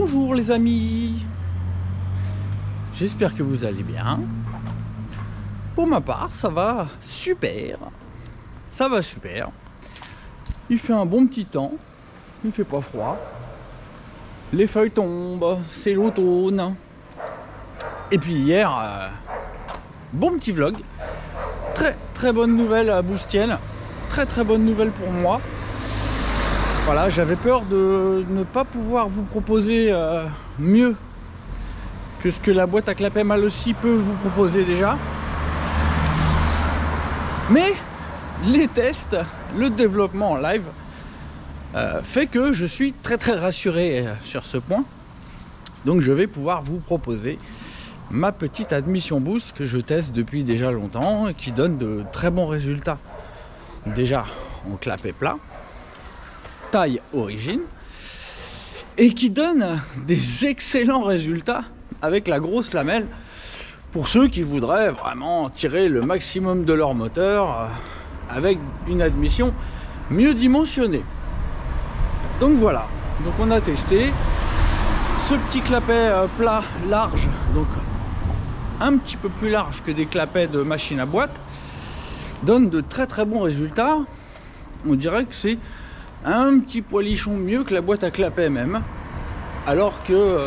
Bonjour les amis, j'espère que vous allez bien. Pour ma part, ça va super. Ça va super. Il fait un bon petit temps, il fait pas froid. Les feuilles tombent, c'est l'automne. Et puis hier, bon petit vlog. Très bonne nouvelle à Boustienne. Très bonne nouvelle pour moi. Voilà, j'avais peur de ne pas pouvoir vous proposer mieux que ce que la boîte à clapet mal aussi peut vous proposer déjà. Mais les tests, le développement en live fait que je suis très rassuré sur ce point. Donc je vais pouvoir vous proposer ma petite admission boost que je teste depuis déjà longtemps et qui donne de très bons résultats. Déjà en clapet plat, taille origine, et qui donne des excellents résultats avec la grosse lamelle pour ceux qui voudraient vraiment tirer le maximum de leur moteur avec une admission mieux dimensionnée. Donc voilà, donc on a testé ce petit clapet plat large, donc un petit peu plus large que des clapets de machine à boîte, donne de très bons résultats. On dirait que c'est un petit poilichon mieux que la boîte à clapet même, alors que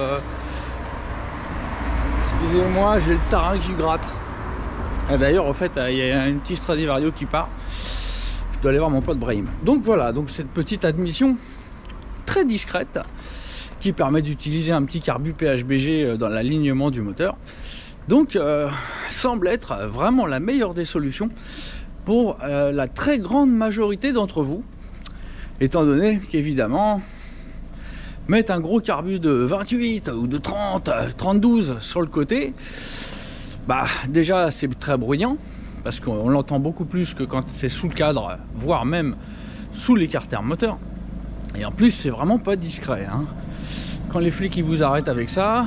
excusez-moi, j'ai le tarin qui gratte. D'ailleurs au fait il y a un petit Stradivario qui part, je dois aller voir mon pote Brahim. Donc voilà, donc cette petite admission très discrète qui permet d'utiliser un petit carbu PHBG dans l'alignement du moteur, donc semble être vraiment la meilleure des solutions pour la très grande majorité d'entre vous, étant donné qu'évidemment mettre un gros carbu de 28 ou de 30, 32 sur le côté, bah déjà c'est très bruyant parce qu'on l'entend beaucoup plus que quand c'est sous le cadre, voire même sous l'écarteur moteur, et en plus c'est vraiment pas discret, hein. Quand les flics ils vous arrêtent avec ça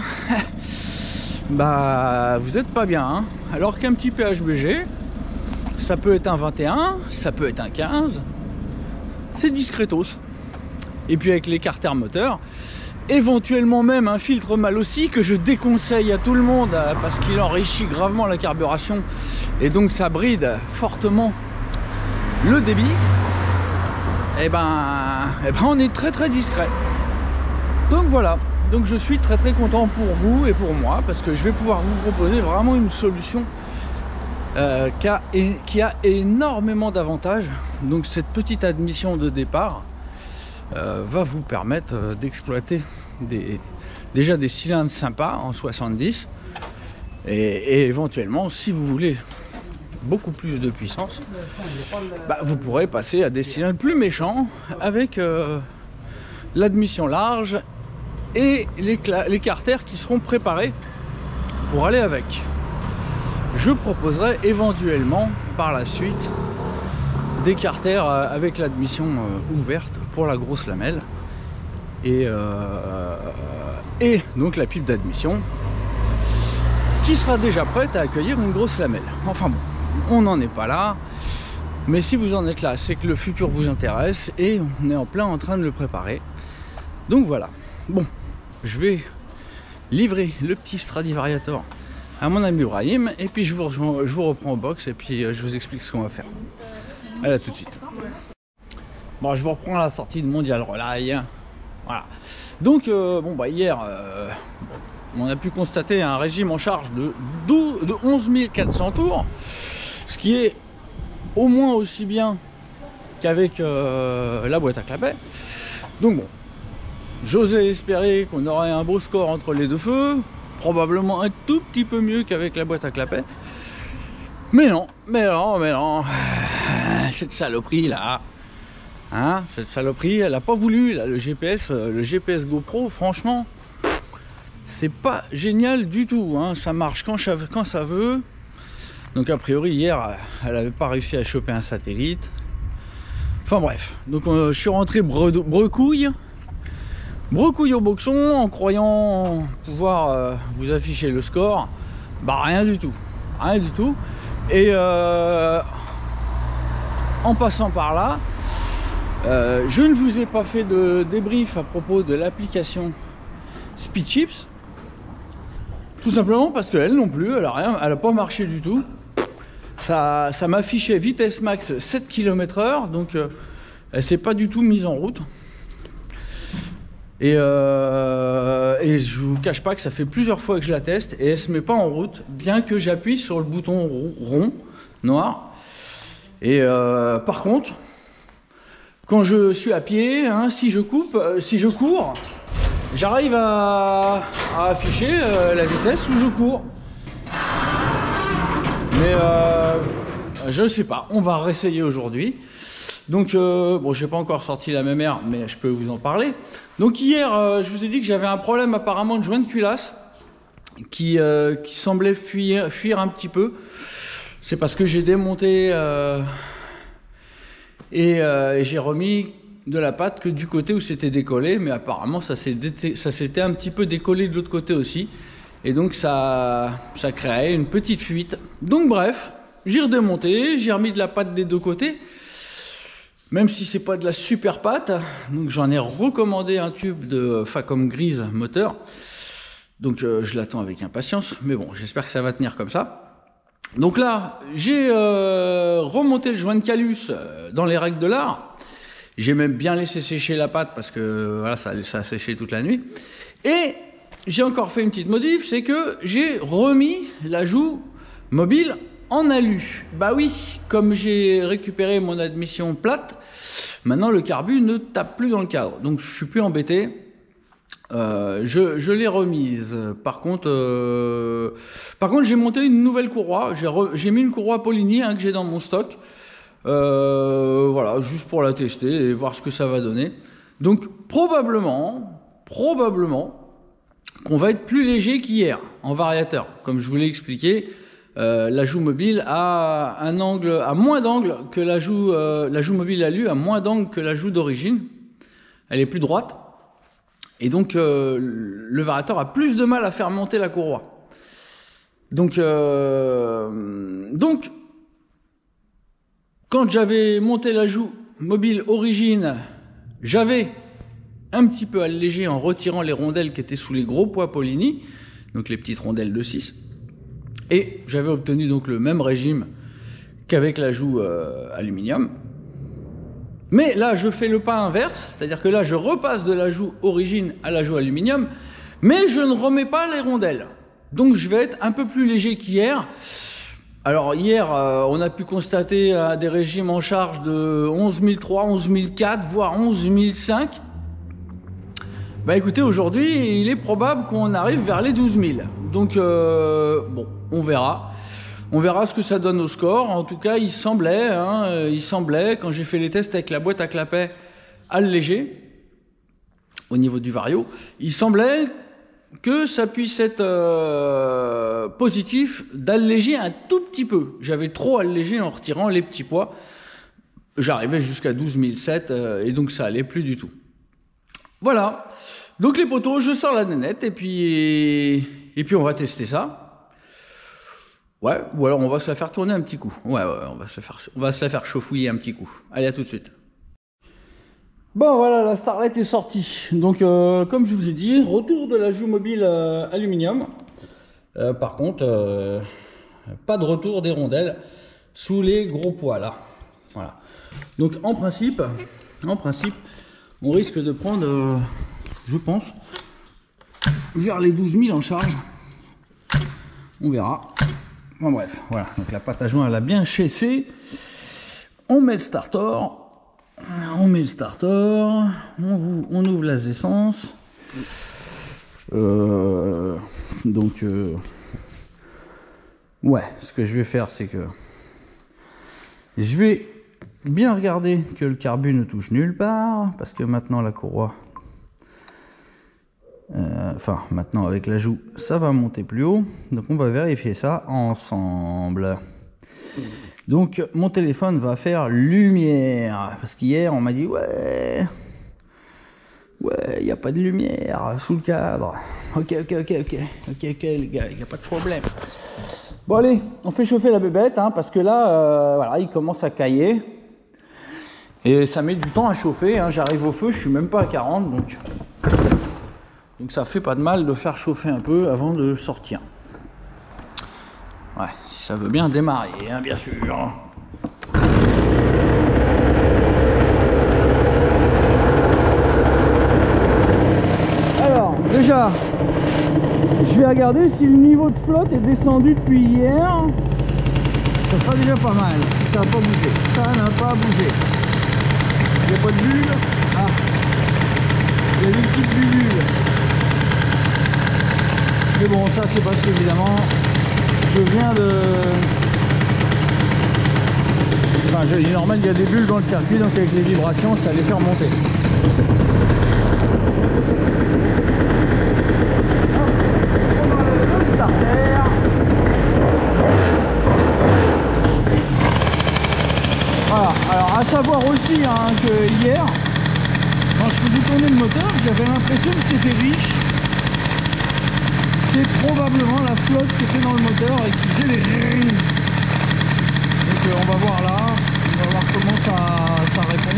bah vous êtes pas bien, hein. Alors qu'un petit PHBG, ça peut être un 21, ça peut être un 15, c'est discretos. Et puis avec l'écarteur moteur, éventuellement même un filtre mal aussi que je déconseille à tout le monde parce qu'il enrichit gravement la carburation et donc ça bride fortement le débit. Et ben on est très discret. Donc voilà, donc je suis très content pour vous et pour moi parce que je vais pouvoir vous proposer vraiment une solution qui a énormément d'avantages. Donc cette petite admission de départ va vous permettre d'exploiter déjà des cylindres sympas en 70 et éventuellement, si vous voulez beaucoup plus de puissance, bah, vous pourrez passer à des cylindres plus méchants avec l'admission large et les carters qui seront préparés pour aller avec. Je proposerai éventuellement par la suite des carters avec l'admission ouverte pour la grosse lamelle et donc la pipe d'admission qui sera déjà prête à accueillir une grosse lamelle. Enfin bon, on n'en est pas là, mais si vous en êtes là, c'est que le futur vous intéresse et on est en plein en train de le préparer. Donc voilà, bon, je vais livrer le petit Stradivariator à mon ami Brahim et puis je vous reprends au box et puis je vous explique ce qu'on va faire. Allez, à tout de suite. Bon, je vous reprends à la sortie de Mondial Relay. Voilà. Donc bon bah hier on a pu constater un régime en charge de 11 400 tours, ce qui est au moins aussi bien qu'avec la boîte à clapet. Donc bon, j'osais espérer qu'on aurait un beau score entre les deux feux, probablement un tout petit peu mieux qu'avec la boîte à clapet. Mais non, cette saloperie là, hein, cette saloperie, elle a pas voulu là, le GPS GoPro, franchement, c'est pas génial du tout, hein. Ça marche quand ça veut. Donc a priori hier, elle avait pas réussi à choper un satellite. Enfin bref, donc je suis rentré brecouille au boxon en croyant pouvoir vous afficher le score. Bah rien du tout. Et en passant par là, je ne vous ai pas fait de débrief à propos de l'application Speed Chips. Tout simplement parce qu'elle non plus, elle a pas marché du tout. Ça m'affichait vitesse max 7 km/h, donc elle s'est pas du tout mise en route. Et je vous cache pas que ça fait plusieurs fois que je la teste et elle se met pas en route, bien que j'appuie sur le bouton rond, noir. Et par contre, quand je suis à pied, hein, si je cours, j'arrive à afficher la vitesse où je cours. Mais je sais pas, on va réessayer aujourd'hui. Donc, bon, j'ai pas encore sorti la même air, mais je peux vous en parler. Donc hier, je vous ai dit que j'avais un problème apparemment de joint de culasse qui semblait fuir un petit peu. C'est parce que j'ai démonté et j'ai remis de la patte que du côté où c'était décollé, mais apparemment ça s'était un petit peu décollé de l'autre côté aussi. Et donc ça créait une petite fuite. Donc bref, j'ai redémonté, j'ai remis de la patte des deux côtés. Même si c'est pas de la super pâte, donc j'en ai recommandé un tube de Facom Grise moteur. Donc je l'attends avec impatience, mais bon, j'espère que ça va tenir comme ça. Donc là, j'ai remonté le joint de calus dans les règles de l'art. J'ai même bien laissé sécher la pâte parce que voilà, ça a séché toute la nuit. Et j'ai encore fait une petite modif, c'est que j'ai remis l'ajout mobile en alu. Bah oui, comme j'ai récupéré mon admission plate, maintenant le carbu ne tape plus dans le cadre. Donc je suis plus embêté. Je l'ai remise. Par contre, j'ai monté une nouvelle courroie. J'ai mis une courroie Polini hein, que j'ai dans mon stock. Voilà, juste pour la tester et voir ce que ça va donner. Donc probablement qu'on va être plus léger qu'hier en variateur. Comme je vous l'ai expliqué, l'ajout mobile a moins d'angle que l'ajout mobile alu a moins d'angle que l'ajout d'origine. Elle est plus droite. Et donc, le variateur a plus de mal à faire monter la courroie. Donc quand j'avais monté l'ajout mobile origine, j'avais un petit peu allégé en retirant les rondelles qui étaient sous les gros poids Polini, donc les petites rondelles de 6. Et j'avais obtenu donc le même régime qu'avec l'ajout aluminium. Mais là, je fais le pas inverse, c'est-à-dire que là, je repasse de l'ajout origine à l'ajout aluminium, mais je ne remets pas les rondelles. Donc, je vais être un peu plus léger qu'hier. Alors, hier, on a pu constater des régimes en charge de 11 300, 11 400, voire 11 500. Bah écoutez, aujourd'hui, il est probable qu'on arrive vers les 12 000. Donc, bon, on verra. On verra ce que ça donne au score. En tout cas, il semblait, quand j'ai fait les tests avec la boîte à clapet allégée, au niveau du vario, il semblait que ça puisse être positif d'alléger un tout petit peu. J'avais trop allégé en retirant les petits poids. J'arrivais jusqu'à 12 700 et donc ça allait plus du tout. Voilà. Donc les poteaux, je sors la nénette et puis on va tester ça. Ouais, ou alors on va se la faire tourner un petit coup. Ouais, on va se la faire chauffouiller un petit coup. Allez, à tout de suite. Bon, voilà, la Starlet est sortie. Donc, comme je vous ai dit, retour de l'ajout mobile aluminium. Par contre, pas de retour des rondelles sous les gros poids, là. Voilà. Donc, en principe, on risque de prendre, je pense, vers les 12 000 en charge. On verra. Bon, bref, voilà, donc la pâte à joint elle a bien chassé. On met le starter, on ouvre la essence. Donc, ouais, ce que je vais faire, c'est que je vais bien regarder que le carbu ne touche nulle part, parce que maintenant la courroie, maintenant avec l'ajout, ça va monter plus haut. Donc on va vérifier ça ensemble. Donc mon téléphone va faire lumière, parce qu'hier on m'a dit ouais, il n'y a pas de lumière sous le cadre. Ok les gars, il n'y a pas de problème. Bon allez, on fait chauffer la bébête, hein, parce que là, voilà, il commence à cailler. Et ça met du temps à chauffer, hein. J'arrive au feu, je suis même pas à 40, donc Donc ça fait pas de mal de faire chauffer un peu avant de sortir. Ouais, si ça veut bien démarrer, hein, bien sûr. Alors, déjà, je vais regarder si le niveau de flotte est descendu depuis hier. Ça sera déjà pas mal. Ça n'a pas bougé. Ça n'a pas bougé. Il n'y a pas de bulle. Ah, il y a une petite bulle. Mais bon, ça c'est parce qu'évidemment, je viens de... Enfin, normal, il y a des bulles dans le circuit, donc avec les vibrations, ça les fait remonter. Voilà, alors à savoir aussi hein, que hier, quand je faisais tourner le moteur, j'avais l'impression que c'était riche. C'est probablement la flotte qui était dans le moteur et qui faisait les rings. Donc on va voir là, on va voir comment ça répond.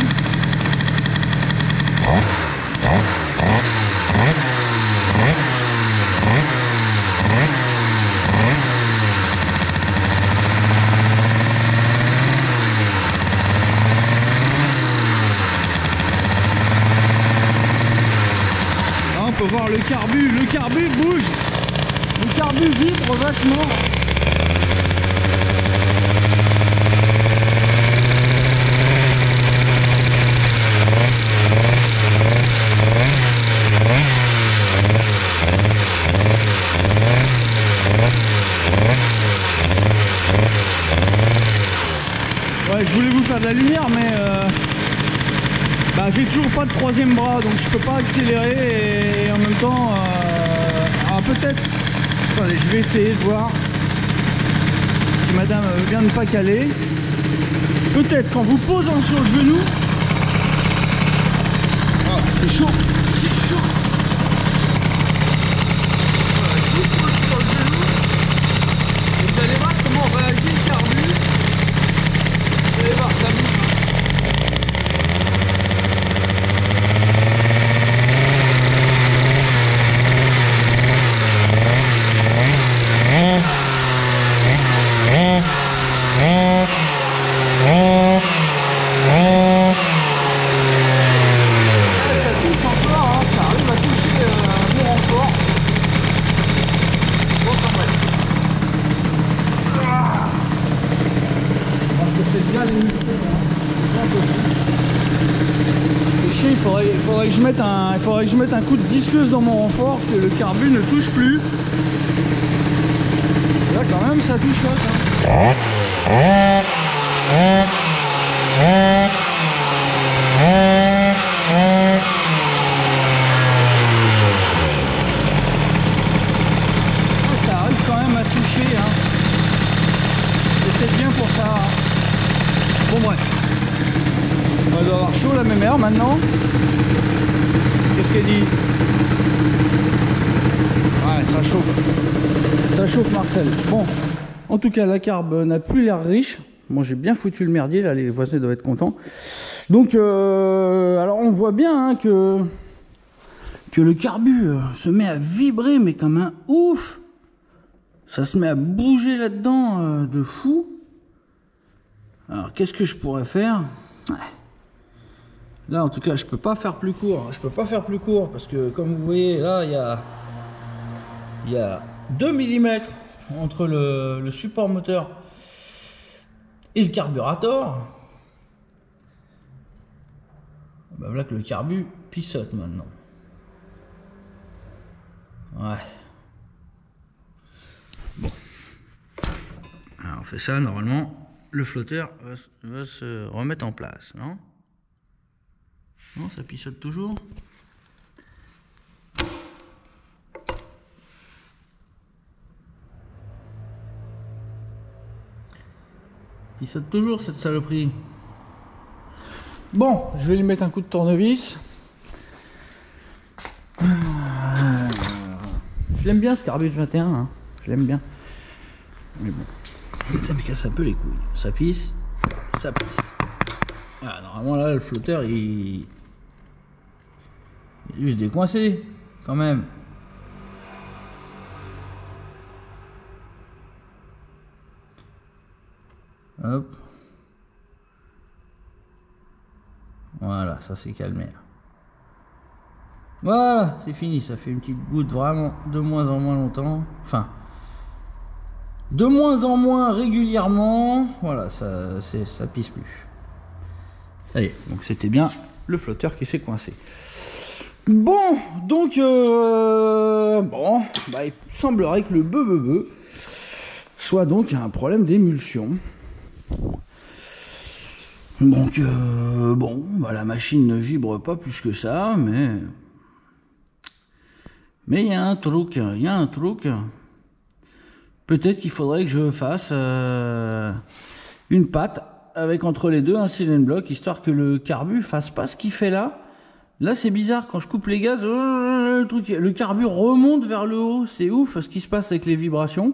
Là, on peut voir le carbu bouge. Le carbu vibre vachement. Ouais, je voulais vous faire de la lumière, mais bah, j'ai toujours pas de troisième bras, donc je peux pas accélérer et en même temps, ah, peut-être. Attendez, je vais essayer de voir si madame vient de pas caler. Peut-être qu'en vous posant sur le genou. Ah, c'est chaud, c'est chaud. Voilà, je vous pose sur le genou. Et vous allez voir comment réagit le carbu. Vous allez voir, ça bouge. Il faudrait que je mette un coup de disqueuse dans mon renfort, que le carbu ne touche plus. Là quand même ça touche hein. Ça arrive quand même à toucher hein. C'est peut-être bien pour ça hein. Bon bref. On doit avoir chaud la même heure maintenant. Qu'est-ce qu'elle dit? Ouais, ça chauffe. Ça chauffe Marcel. Bon, en tout cas la carbe n'a plus l'air riche. Moi j'ai bien foutu le merdier, là les voisins doivent être contents. Donc alors on voit bien hein, que le carbu se met à vibrer mais comme un ouf. Ça se met à bouger là-dedans de fou. Alors qu'est-ce que je pourrais faire? Ouais. Là en tout cas je peux pas faire plus court, je peux pas faire plus court parce que comme vous voyez là il y a 2 mm entre le support moteur et le carburateur. Ben voilà que le carbu pissote maintenant. Ouais. Bon. Alors on fait ça normalement, le flotteur va se remettre en place, non? Non, ça pissote toujours. Pissote toujours cette saloperie. Bon, je vais lui mettre un coup de tournevis. Je l'aime bien ce carbu de 21, hein. Je l'aime bien. Mais bon, ça me casse un peu les couilles. Ça pisse, ça pisse. Ah, normalement là le flotteur il est juste décoincé. quand même. Hop. Voilà, ça s'est calmé. Voilà, c'est fini, ça fait une petite goutte vraiment de moins en moins longtemps. Enfin, de moins en moins régulièrement. Voilà, ça pisse plus. Allez, donc c'était bien le flotteur qui s'est coincé. Bon, donc bon, bah, il semblerait que le beu soit donc un problème d'émulsion. Donc bon, bah, la machine ne vibre pas plus que ça, mais il y a un truc, Peut-être qu'il faudrait que je fasse une patte avec entre les deux un cylindre bloc, histoire que le carbu fasse pas ce qu'il fait là. Là, c'est bizarre, quand je coupe les gaz, le carbu remonte vers le haut. C'est ouf ce qui se passe avec les vibrations.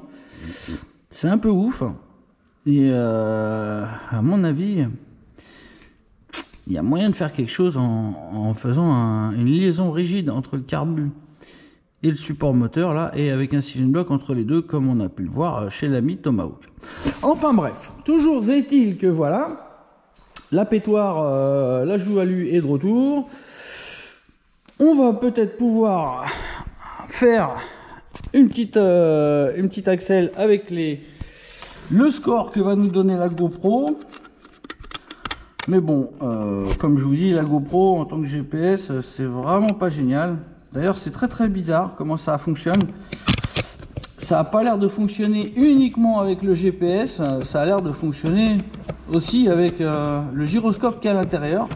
C'est un peu ouf. Et à mon avis, il y a moyen de faire quelque chose en faisant une liaison rigide entre le carbu et le support moteur là, et avec un cylindre bloc entre les deux, comme on a pu le voir chez l'ami Tomahawk. Enfin bref, toujours est-il que voilà, la pétoire, la joue alu est de retour. On va peut-être pouvoir faire une petite axelle avec le score que va nous donner la GoPro. Mais bon, comme je vous dis, la GoPro en tant que GPS, c'est vraiment pas génial. D'ailleurs, c'est très bizarre comment ça fonctionne. Ça n'a pas l'air de fonctionner uniquement avec le GPS, ça a l'air de fonctionner aussi avec le gyroscope qui est à l'intérieur.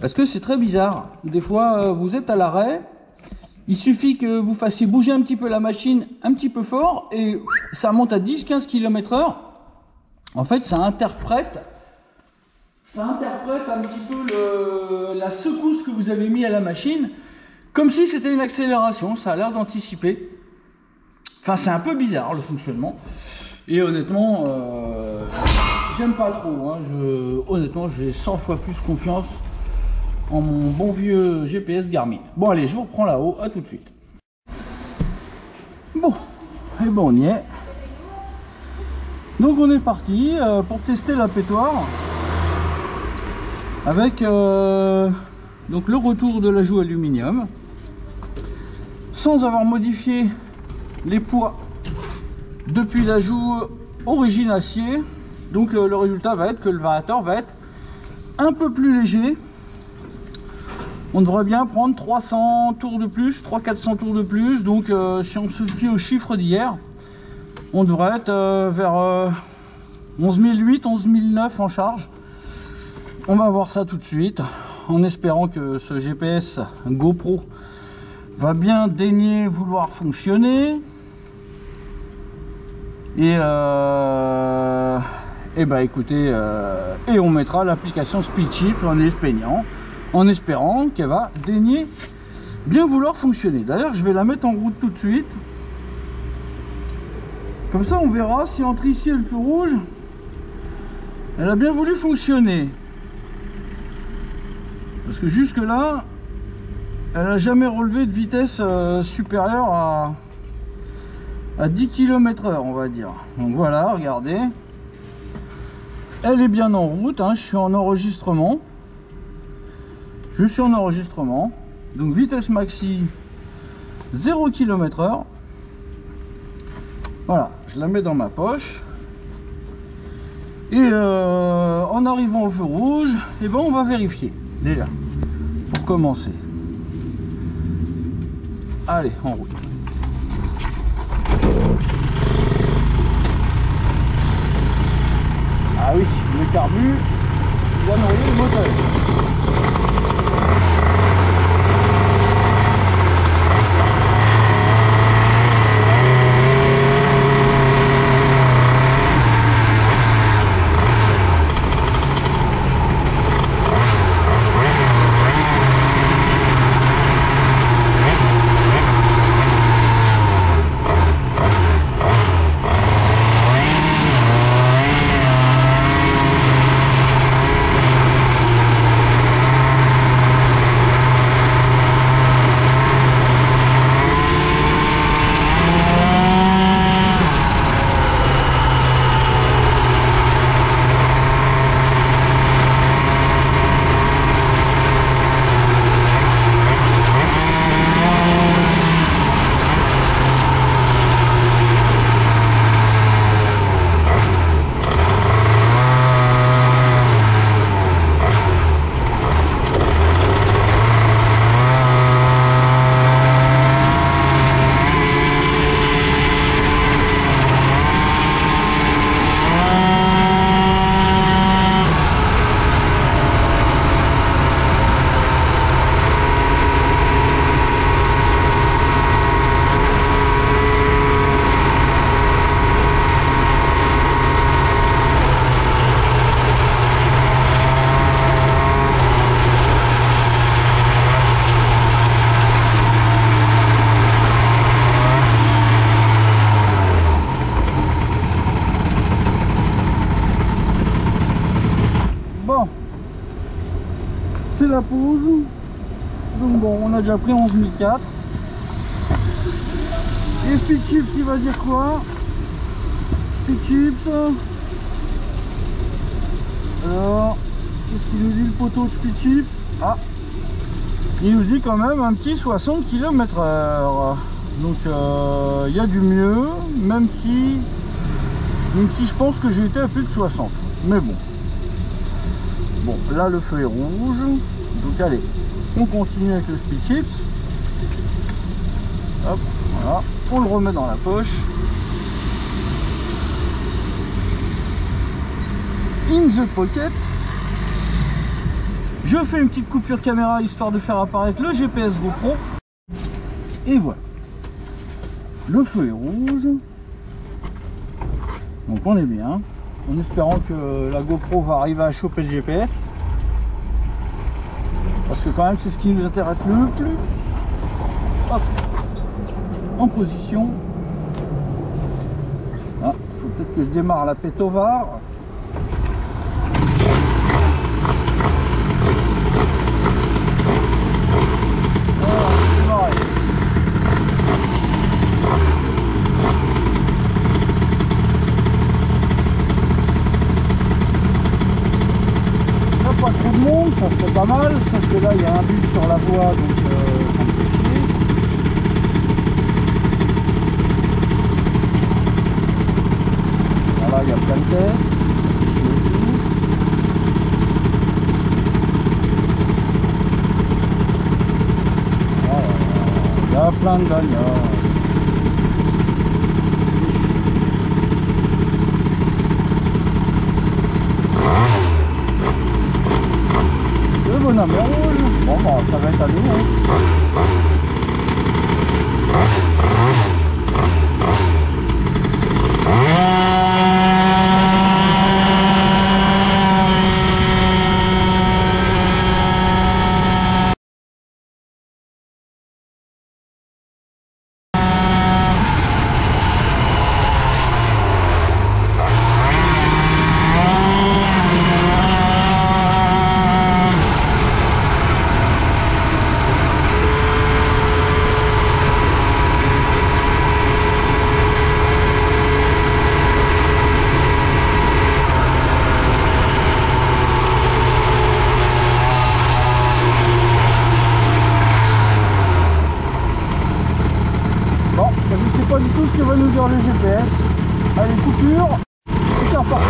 Parce que c'est très bizarre. Des fois, vous êtes à l'arrêt, il suffit que vous fassiez bouger un petit peu la machine un petit peu fort et ça monte à 10-15 km/h. En fait, ça interprète un petit peu la secousse que vous avez mis à la machine, comme si c'était une accélération. Ça a l'air d'anticiper. Enfin, c'est un peu bizarre le fonctionnement. Et honnêtement, j'aime pas trop. Hein. Honnêtement, j'ai 100 fois plus confiance en mon bon vieux GPS Garmin. Bon, allez, je vous reprends là-haut. À tout de suite. Bon, et bon, on y est. Donc, on est parti pour tester la pétoire avec donc le retour de la joue aluminium, sans avoir modifié les poids depuis la joue origine acier. Donc le résultat va être que le variateur va être un peu plus léger. On devrait bien prendre 300 tours de plus, 300-400 tours de plus. Donc si on se fie aux chiffres d'hier, on devrait être vers 11 800, 11 900 en charge. On va voir ça tout de suite, en espérant que ce GPS GoPro va bien daigner vouloir fonctionner. Et bah écoutez, et on mettra l'application SpeedChip en espérant qu'elle va daigner bien vouloir fonctionner. D'ailleurs, je vais la mettre en route tout de suite. Comme ça, on verra si entre ici et le feu rouge, elle a bien voulu fonctionner. Parce que jusque là, elle n'a jamais relevé de vitesse supérieure à 10 km/h, on va dire. Donc voilà, regardez. Elle est bien en route, hein, je suis en enregistrement. Donc vitesse maxi 0 km/h. Voilà, je la mets dans ma poche. Et en arrivant au feu rouge, et ben on va vérifier déjà pour commencer. Allez, en route. Ah oui, le carbu, il a noyé le moteur. Bon, c'est la pause. Donc bon, on a déjà pris 11 004. Et Speed Chips, il va dire quoi? Speed Chips. Alors, qu'est-ce qu'il nous dit le poteau Speed Chips? Ah, il nous dit quand même un petit 60 km/h. Donc il y a du mieux, même si je pense que j'ai été à plus de 60. Mais bon. Bon, là le feu est rouge. Donc allez, on continue avec le Speed Chips. Hop, voilà. On le remet dans la poche. In the pocket. Je fais une petite coupure caméra histoire de faire apparaître le GPS GoPro. Et voilà. Le feu est rouge. Donc on est bien. En espérant que la GoPro va arriver à choper le GPS. Parce que quand même c'est ce qui nous intéresse le plus. Hop. En position. Ah, faut peut-être que je démarre la pétovar. Pas trop de monde, ça serait pas mal, sauf que là il y a un bus sur la voie, donc ça me fait chier. Voilà, il y a plein de tests. Voilà, il y a plein de bagnoles. Bonhomme est rouge. Bon bah ça va être à nous pas du tout ce que va nous dire le GPS. Allez, coupure, et c'est reparti.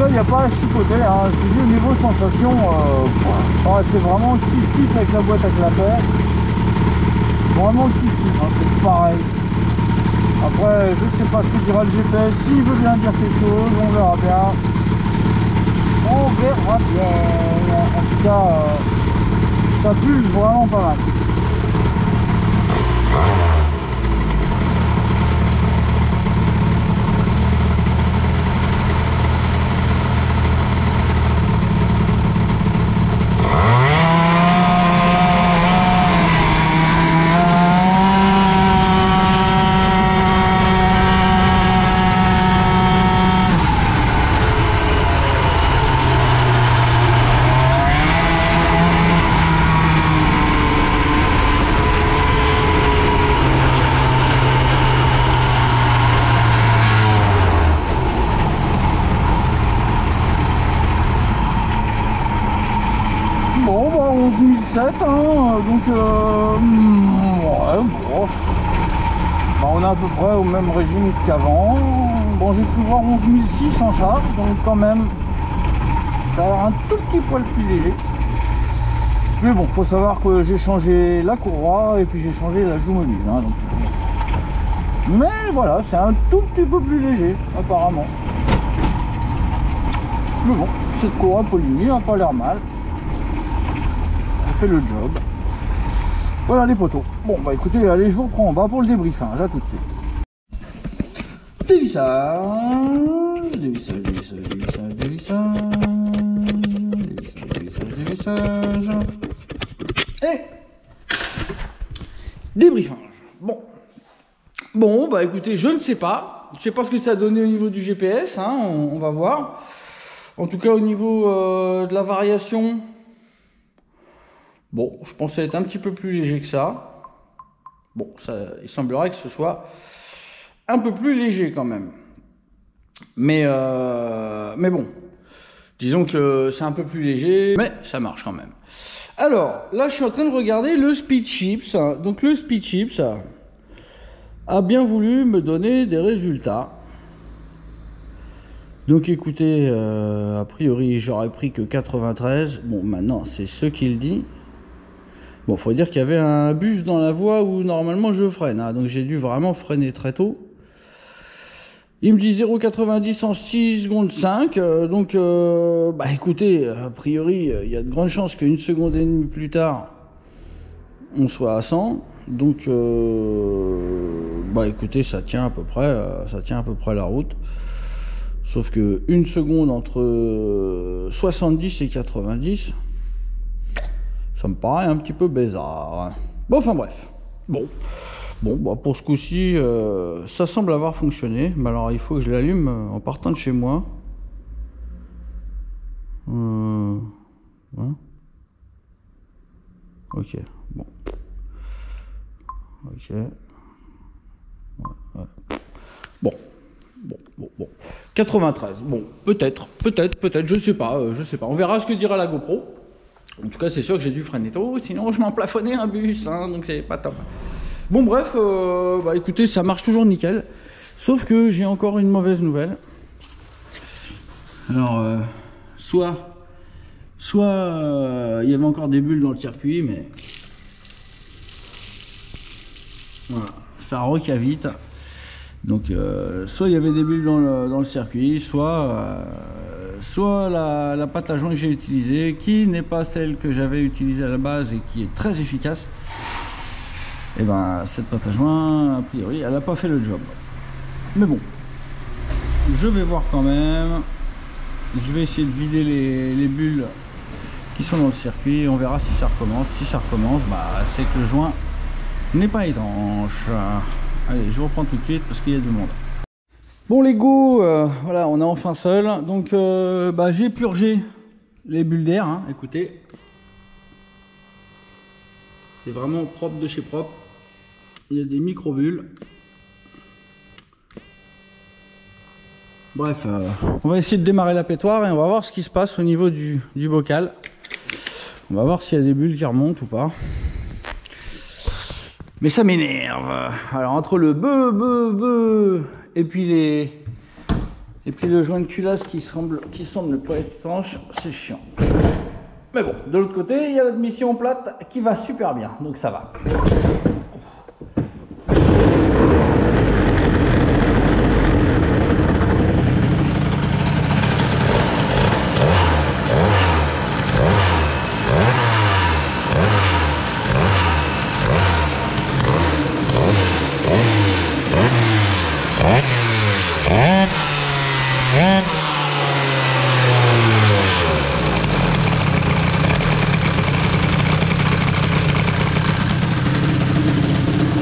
Il n'y a pas à chipoter, hein. Je vous dis au niveau sensation, c'est vraiment kiff avec la boîte à clapet. Vraiment kiff, hein. C'est pareil. Après, je sais pas ce que dira le GPS, s'il veut bien dire quelque chose, on verra bien. On verra bien. En tout cas, ça pulse vraiment pas mal. Bon, bah 11 007, hein, donc ouais, bon, dimanche. Bah, on est à peu près au même régime qu'avant. Bon, j'ai pu voir 11 600 en charge, donc quand même ça a l'air un tout petit poil plus léger. Mais bon, faut savoir que j'ai changé la courroie et puis j'ai changé la joue mobile, hein, donc. Mais voilà, c'est un tout petit peu plus léger apparemment. Mais bon, cette courroie Polini n'a pas l'air mal. Elle fait le job. Voilà les poteaux. Bon bah écoutez, allez, je vous reprends en bas pour le débriefing. À tout de suite. Dévissage, dévissage, dévissage, dévissage, dévissage, dévissage. Et débriefage. Bon bah écoutez, je ne sais pas. Je sais pas ce que ça a donné au niveau du GPS, hein, on va voir. En tout cas au niveau de la variation. Bon, je pensais être un petit peu plus léger que ça. Bon, il semblerait que ce soit un peu plus léger quand même. Mais bon, disons que c'est un peu plus léger, mais ça marche quand même. Alors, là, je suis en train de regarder le Speed Chips. Donc, le Speed Chips a bien voulu me donner des résultats. Donc, écoutez, a priori, j'aurais pris que 93. Bon, maintenant, c'est ce qu'il dit. Bon, faut dire qu'il y avait un bus dans la voie où normalement je freine, hein, donc j'ai dû vraiment freiner très tôt. Il me dit 0,90 en 6 secondes 5, donc bah écoutez, a priori il y a de grandes chances qu'une seconde et demie plus tard on soit à 100, donc bah écoutez, ça tient à peu près la route. Sauf que une seconde entre 70 et 90. Ça me paraît un petit peu bizarre. Bon, enfin bref. Bon, bah, pour ce coup-ci, ça semble avoir fonctionné. Mais alors, il faut que je l'allume en partant de chez moi. Hein. Ok, bon. Ok. Ouais. Bon. 93. Bon, peut-être, je sais pas. On verra ce que dira la GoPro. En tout cas, c'est sûr que j'ai dû freiner tôt, sinon je m'emplafonnais un bus, hein, donc c'est pas top. Bon, bref, bah écoutez, ça marche toujours nickel. Sauf que j'ai encore une mauvaise nouvelle. Alors, soit il y avait encore des bulles dans le circuit, mais voilà, ça recavite. Donc, soit il y avait des bulles dans le circuit, soit la pâte à joint que j'ai utilisée, qui n'est pas celle que j'avais utilisée à la base et qui est très efficace, et ben cette pâte à joint, a priori, elle n'a pas fait le job. Mais bon, je vais voir quand même. Je vais essayer de vider les bulles qui sont dans le circuit. On verra si ça recommence. Si ça recommence, bah, c'est que le joint n'est pas étanche. Allez, je vous reprends tout de suite parce qu'il y a du monde. Bon les go, voilà, on est enfin seul. Donc bah, j'ai purgé les bulles d'air, hein, écoutez. C'est vraiment propre de chez propre. Il y a des micro-bulles. Bref, on va essayer de démarrer la pétoire et on va voir ce qui se passe au niveau du bocal. On va voir s'il y a des bulles qui remontent ou pas. Mais ça m'énerve. Alors entre le beu et puis le joint de culasse qui semble ne pas être étanche, c'est chiant. Mais bon, de l'autre côté, il y a l'admission plate qui va super bien, donc ça va.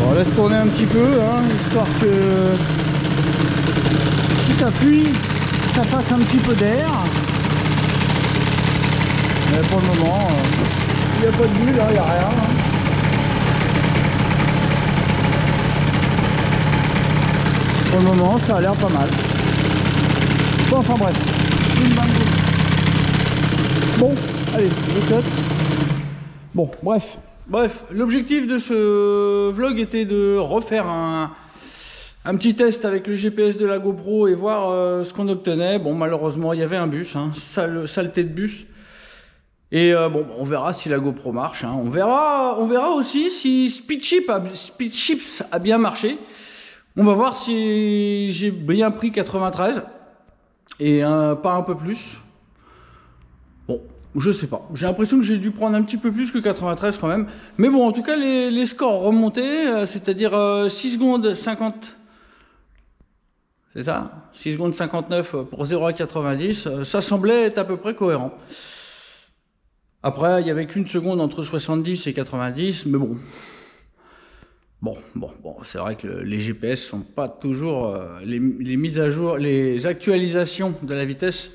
On laisse tourner un petit peu, hein, histoire que si ça fuit, ça fasse un petit peu d'air. Mais pour le moment, il n'y a pas de bulle, il n'y a rien. Hein. Pour le moment, ça a l'air pas mal. Bon, enfin bref, une bonne. Bon, allez, je cut. Bon, bref, Bref, l'objectif de ce vlog était de refaire un petit test avec le GPS de la GoPro et voir ce qu'on obtenait. Bon, malheureusement, il y avait un bus, hein, saleté de bus. Et bon, on verra si la GoPro marche. Hein. On verra aussi si SpeedChips a bien marché. On va voir si j'ai bien pris 93 et pas un peu plus. Bon, je sais pas. J'ai l'impression que j'ai dû prendre un petit peu plus que 93 quand même. Mais bon, en tout cas, les scores remontés, c'est-à-dire 6 secondes 50. C'est ça 6 secondes 59 pour 0 à 90, ça semblait être à peu près cohérent. Après, il n'y avait qu'une seconde entre 70 et 90, mais bon. Bon, c'est vrai que les GPS sont pas toujours... les mises à jour, les actualisations de la vitesse,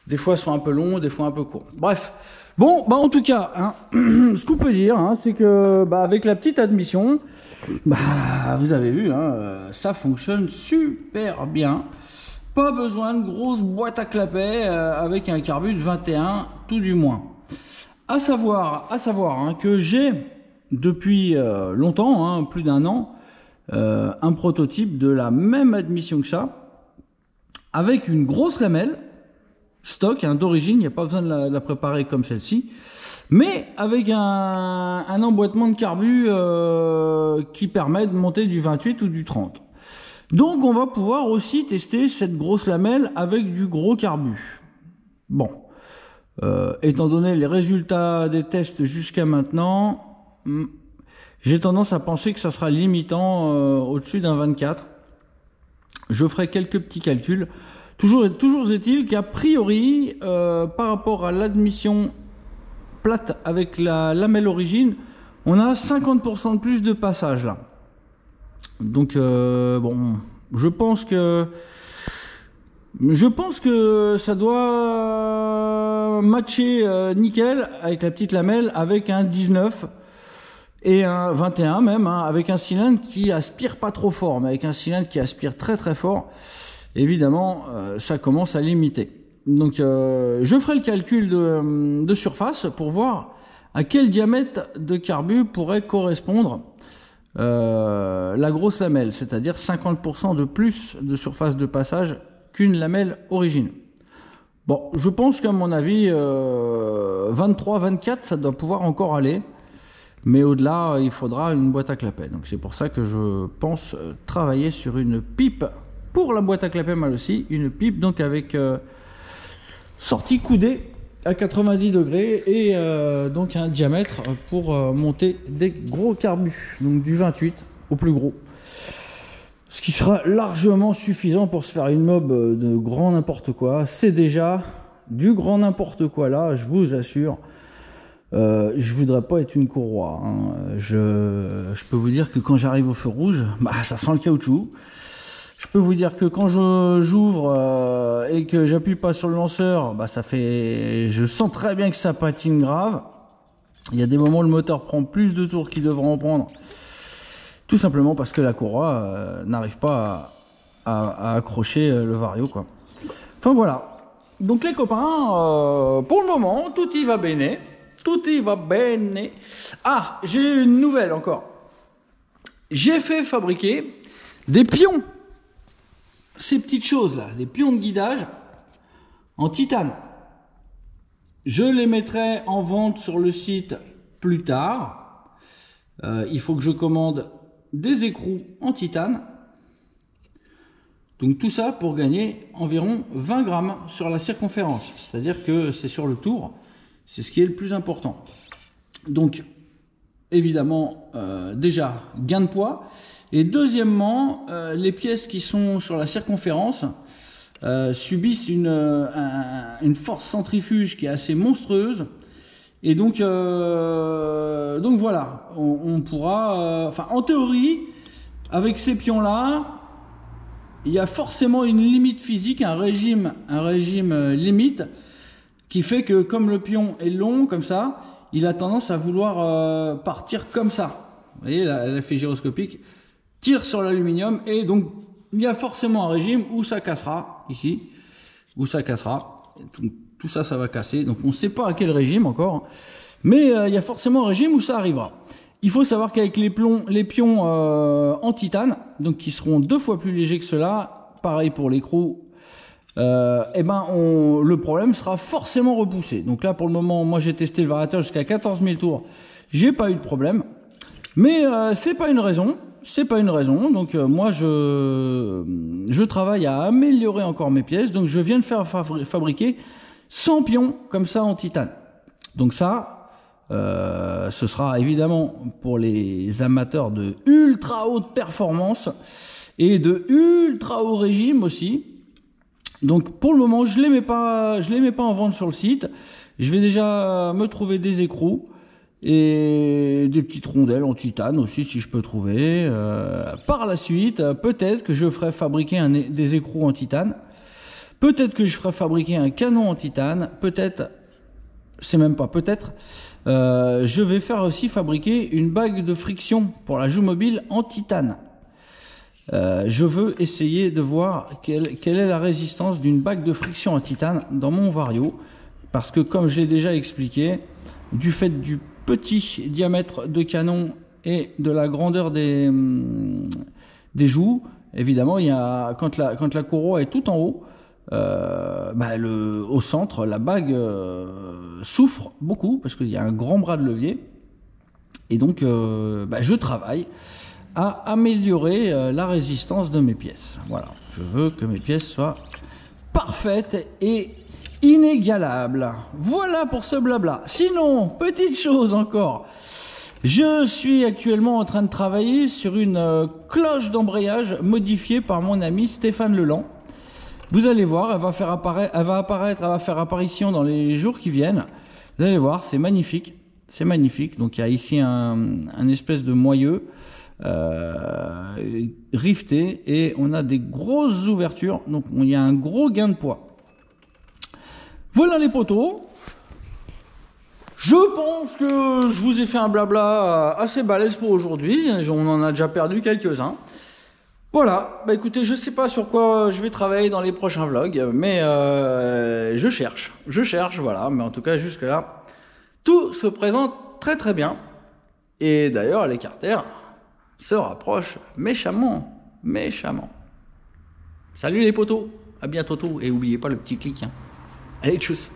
des fois sont un peu longs, des fois un peu courts. Bref, bon, bah en tout cas, hein, ce qu'on peut dire, hein, c'est que avec la petite admission, vous avez vu, hein, ça fonctionne super bien. Pas besoin de grosses boîtes à clapets avec un carbu de 21, tout du moins. À savoir hein, que j'ai depuis longtemps, hein, plus d'un an, un prototype de la même admission que ça, avec une grosse lamelle stock, hein, d'origine, il n'y a pas besoin de la préparer comme celle-ci, mais avec un emboîtement de carbu qui permet de monter du 28 ou du 30. Donc on va pouvoir aussi tester cette grosse lamelle avec du gros carbu. Bon. Étant donné les résultats des tests jusqu'à maintenant, j'ai tendance à penser que ça sera limitant au-dessus d'un 24. Je ferai quelques petits calculs. Toujours est-il qu'a priori, par rapport à l'admission plate avec la lamelle origine, on a 50% de plus de passage là. Donc bon, je pense que ça doit matcher nickel avec la petite lamelle, avec un 19 et un 21 même, hein, avec un cylindre qui aspire pas trop fort, mais avec un cylindre qui aspire très très fort, évidemment, ça commence à limiter. Donc je ferai le calcul de surface pour voir à quel diamètre de carbu pourrait correspondre la grosse lamelle, c'est-à-dire 50% de plus de surface de passage qu'une lamelle origine. Bon, je pense qu'à mon avis, 23-24, ça doit pouvoir encore aller. Mais au-delà, il faudra une boîte à clapet. Donc c'est pour ça que je pense travailler sur une pipe pour la boîte à clapet mal aussi. Une pipe donc avec sortie coudée à 90 degrés et donc un diamètre pour monter des gros carbus. Donc du 28 au plus gros. Ce qui sera largement suffisant pour se faire une mob de grand n'importe quoi. C'est déjà du grand n'importe quoi là, je vous assure. Je voudrais pas être une courroie. Hein. Je peux vous dire que quand j'arrive au feu rouge, ça sent le caoutchouc. Je peux vous dire que quand j'ouvre et que j'appuie pas sur le lanceur, je sens très bien que ça patine grave. Il y a des moments où le moteur prend plus de tours qu'il devrait en prendre. Tout simplement parce que la courroie n'arrive pas à accrocher le vario, quoi. Enfin voilà. Donc les copains, pour le moment, tout y va bene. Tout y va bene. Ah, j'ai une nouvelle encore. J'ai fait fabriquer des pions. Ces petites choses-là, des pions de guidage en titane. Je les mettrai en vente sur le site plus tard. Il faut que je commande des écrous en titane. Donc tout ça pour gagner environ 20 grammes sur la circonférence. C'est-à-dire que c'est sur le tour, c'est ce qui est le plus important. Donc évidemment déjà gain de poids. Et deuxièmement, les pièces qui sont sur la circonférence subissent une force centrifuge qui est assez monstrueuse. Et donc voilà, on pourra, en théorie, avec ces pions-là, il y a forcément une limite physique, un régime limite, qui fait que comme le pion est long comme ça, il a tendance à vouloir partir comme ça. Vous voyez, l'effet gyroscopique tire sur l'aluminium et donc il y a forcément un régime où ça cassera, ici, où ça cassera. Tout ça, ça va casser. Donc on ne sait pas à quel régime encore. Mais il y a forcément un régime où ça arrivera. Il faut savoir qu'avec les pions en titane, donc qui seront 2 fois plus légers que ceux-là, pareil pour l'écrou, le problème sera forcément repoussé. Donc là, pour le moment, moi j'ai testé le variateur jusqu'à 14 000 tours, j'ai pas eu de problème. Mais c'est pas une raison. C'est pas une raison, donc moi je travaille à améliorer encore mes pièces, donc je viens de faire fabriquer 100 pions comme ça en titane. Donc ça, ce sera évidemment pour les amateurs de ultra haute performance et de ultra haut régime aussi. Donc pour le moment je les mets pas en vente sur le site. Je vais déjà me trouver des écrous et des petites rondelles en titane aussi si je peux trouver. Par la suite, peut-être que je ferai fabriquer des écrous en titane. Peut-être que je ferai fabriquer un canon en titane. Peut-être, c'est même pas peut-être, je vais faire aussi fabriquer une bague de friction pour la joue mobile en titane. Je veux essayer de voir quelle est la résistance d'une bague de friction en titane dans mon Vario. Parce que comme je l'ai déjà expliqué, du fait du petit diamètre de canon et de la grandeur des joues, évidemment, il y a, quand la courroie est tout en haut, au centre, la bague souffre beaucoup parce qu'il y a un grand bras de levier. Et donc, je travaille à améliorer la résistance de mes pièces. Voilà, je veux que mes pièces soient parfaites et inégalable. Voilà pour ce blabla. Sinon, petite chose encore. Je suis actuellement en train de travailler sur une cloche d'embrayage modifiée par mon ami Stéphane Leland. Vous allez voir, elle va faire apparition dans les jours qui viennent. Vous allez voir, c'est magnifique. C'est magnifique. Donc il y a ici un espèce de moyeu rifté et on a des grosses ouvertures. Donc il y a un gros gain de poids. Voilà les potos. Je pense que je vous ai fait un blabla assez balèze pour aujourd'hui. On en a déjà perdu quelques-uns. Voilà, écoutez, je sais pas sur quoi je vais travailler dans les prochains vlogs, mais je cherche, voilà. Mais en tout cas, jusque-là, tout se présente très très bien. Et d'ailleurs, les Carter se rapprochent méchamment. Salut les potos, à bientôt, et n'oubliez pas le petit clic. Allez, tchuss.